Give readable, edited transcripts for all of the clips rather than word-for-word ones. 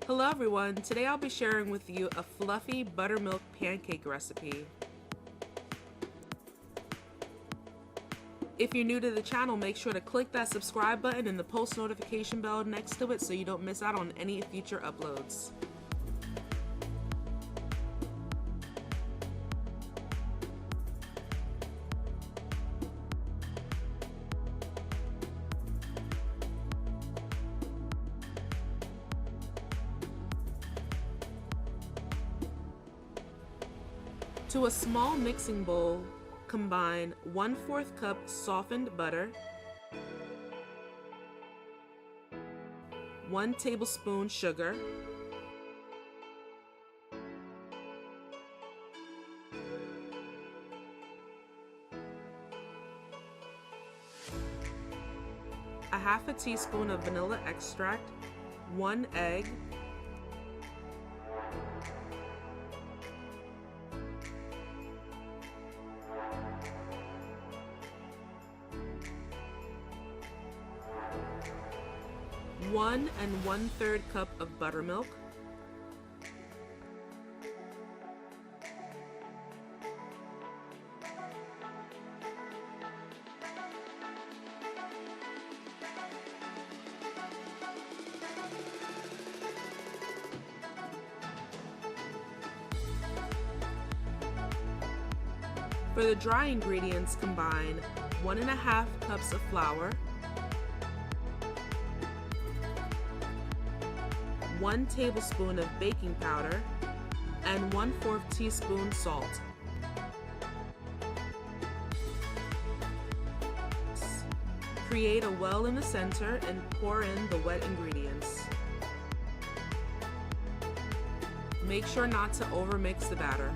Hello everyone, today I'll be sharing with you a fluffy buttermilk pancake recipe. If you're new to the channel, make sure to click that subscribe button and the post notification bell next to it so you don't miss out on any future uploads. To a small mixing bowl, combine 1/4 cup softened butter, 1 tablespoon sugar, a 1/2 teaspoon of vanilla extract, 1 egg, one and 1/3 cup of buttermilk, For the dry ingredients, combine 1½ cups of flour, 1 tablespoon of baking powder, and 1/4 teaspoon salt. Create a well in the center and pour in the wet ingredients. Make sure not to overmix the batter.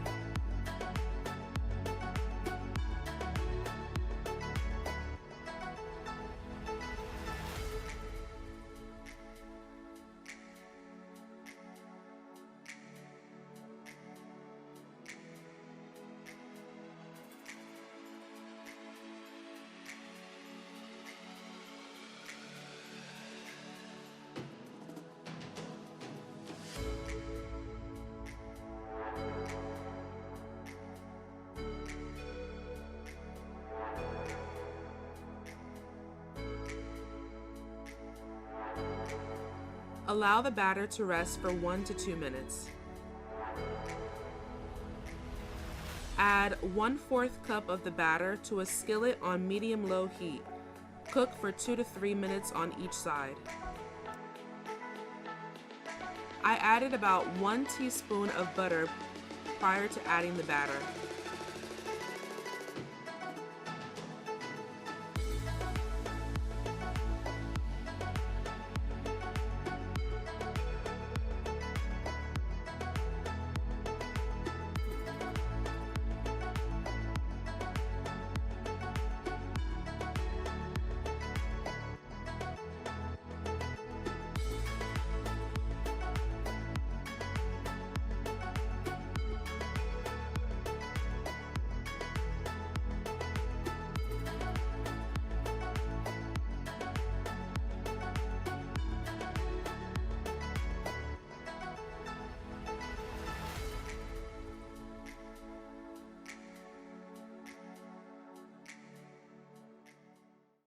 Allow the batter to rest for 1 to 2 minutes. Add 1/4 cup of the batter to a skillet on medium-low heat. Cook for 2 to 3 minutes on each side. I added about 1 teaspoon of butter prior to adding the batter.